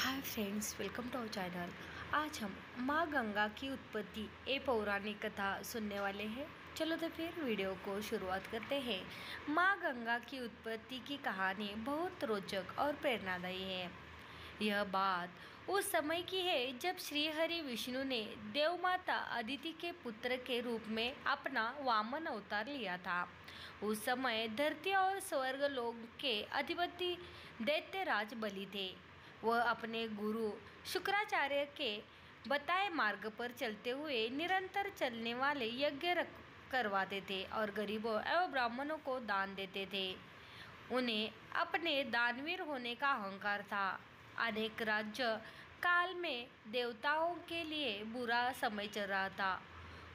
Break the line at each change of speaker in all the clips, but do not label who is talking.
Hi friends, welcome to our channel. आज हम माँ गंगा की उत्पत्ति ए पौराणिक कथा सुनने वाले हैं। चलो तो फिर वीडियो को शुरुआत करते हैं। माँ गंगा की उत्पत्ति की कहानी बहुत रोचक और प्रेरणादायी है। यह बात उस समय की है जब श्री हरि विष्णु ने देव माता अदिति के पुत्र के रूप में अपना वामन अवतार लिया था। उस समय धरती और स्वर्ग लोक के अधिपति दैत्यराज बलि थे। वह अपने गुरु शुक्राचार्य के बताए मार्ग पर चलते हुए निरंतर चलने वाले यज्ञ करवाते थे और गरीबों एवं ब्राह्मणों को दान देते थे। उन्हें अपने दानवीर होने का अहंकार था। अनेक राज्य काल में देवताओं के लिए बुरा समय चल रहा था।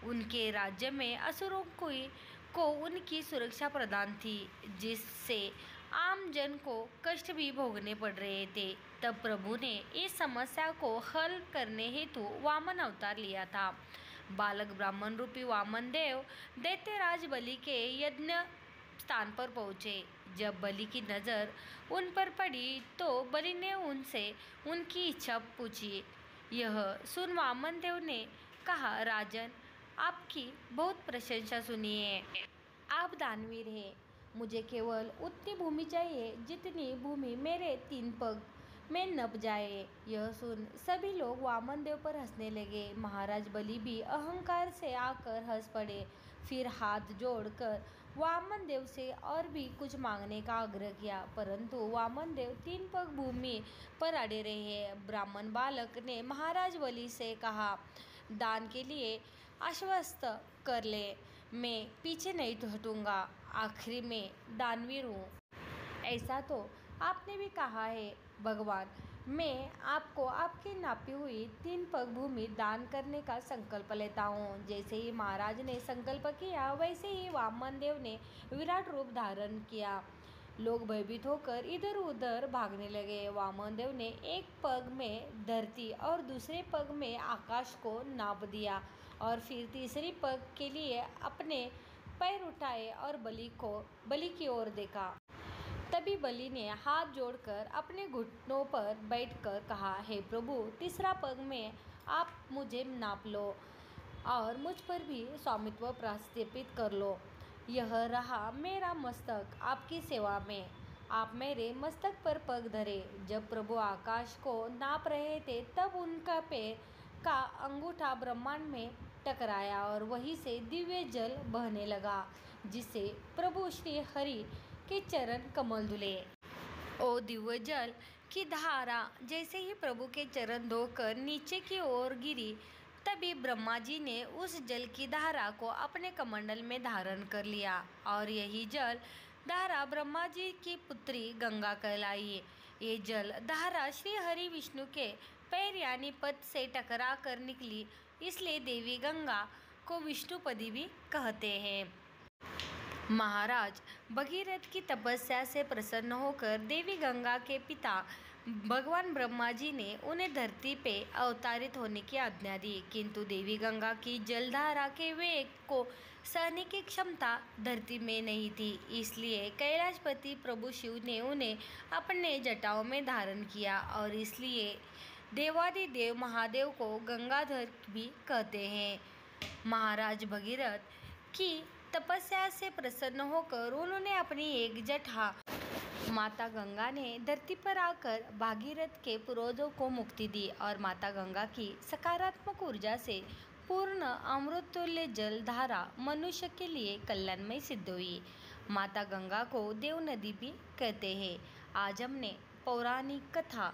उनके राज्य में असुरों को उनकी सुरक्षा प्रदान थी, जिससे आम जन को कष्ट भी भोगने पड़ रहे थे। तब प्रभु ने इस समस्या को हल करने हेतु वामन अवतार लिया था। बालक ब्राह्मण रूपी वामन देव दैत्यराज बलि के यज्ञ स्थान पर पहुँचे। जब बलि की नज़र उन पर पड़ी तो बलि ने उनसे उनकी इच्छा पूछी। यह सुन वामन देव ने कहा, राजन, आपकी बहुत प्रशंसा सुनी है। आप दानवीर हैं। मुझे केवल उतनी भूमि चाहिए जितनी भूमि मेरे 3 पग में नप जाए। यह सुन सभी लोग वामन देव पर हंसने लगे। महाराज बलि भी अहंकार से आकर हंस पड़े। फिर हाथ जोड़कर वामन देव से और भी कुछ मांगने का आग्रह किया, परंतु वामन देव 3 पग भूमि पर अड़े रहे। ब्राह्मण बालक ने महाराज बलि से कहा, दान के लिए आश्वस्त कर ले, मैं पीछे नहीं तो हटूंगा। आखिर में दानवीर हूँ, ऐसा तो आपने भी कहा है। भगवान, मैं आपको आपकी नापी हुई 3 पग भूमि दान करने का संकल्प लेता हूँ। जैसे ही महाराज ने संकल्प किया, वैसे ही वामन देव ने विराट रूप धारण किया। लोग भयभीत होकर इधर उधर भागने लगे। वामन देव ने एक पग में धरती और दूसरे पग में आकाश को नाप दिया और फिर तीसरी पग के लिए अपने पैर उठाए और बलि की ओर देखा। तभी बलि ने हाथ जोड़कर अपने घुटनों पर बैठकर कहा, हे प्रभु, तीसरा पग में आप मुझे नाप लो और मुझ पर भी स्वामित्व प्रस्थापित कर लो। यह रहा मेरा मस्तक आपकी सेवा में। आप मेरे मस्तक पर पग धरे। जब प्रभु आकाश को नाप रहे थे, तब उनका पैर का अंगूठा ब्रह्मांड में टकराया और वहीं से दिव्य जल बहने लगा, जिससे प्रभु श्री हरि के चरण कमल धुले। ओ दिव्य जल की धारा जैसे ही प्रभु के चरण धोकर नीचे की ओर गिरी, तभी ब्रह्मा जी ने उस जल की धारा को अपने कमंडल में धारण कर लिया और यही जल धारा ब्रह्मा जी की पुत्री गंगा कहलाई। ये जल धारा श्री हरि विष्णु के पैर यानी पद से टकरा कर निकली, इसलिए देवी गंगा को विष्णुपदी भी कहते हैं। महाराज भगीरथ की तपस्या से प्रसन्न होकर देवी गंगा के पिता भगवान ब्रह्मा जी ने उन्हें धरती पे अवतारित होने की आज्ञा दी, किंतु देवी गंगा की जलधारा के वेग को सहने की क्षमता धरती में नहीं थी। इसलिए कैलाशपति प्रभु शिव ने उन्हें अपने जटाओं में धारण किया और इसलिए देवादिदेव महादेव को गंगाधर भी कहते हैं। महाराज भगीरथ की तपस्या से प्रसन्न होकर उन्होंने अपनी एक जटा माता गंगा ने धरती पर आकर भागीरथ के पूर्वजों को मुक्ति दी और माता गंगा की सकारात्मक ऊर्जा से पूर्ण अमृततुल्य जल धारा मनुष्य के लिए कल्याणमय सिद्ध हुई। माता गंगा को देव नदी भी कहते हैं। आज हमने पौराणिक कथा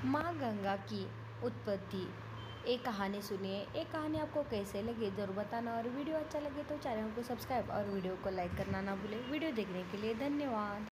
माँ गंगा की उत्पत्ति एक कहानी सुनी है। एक कहानी आपको कैसे लगी जरूर बताना और वीडियो अच्छा लगे तो चैनल को सब्सक्राइब और वीडियो को लाइक करना ना भूलें। वीडियो देखने के लिए धन्यवाद।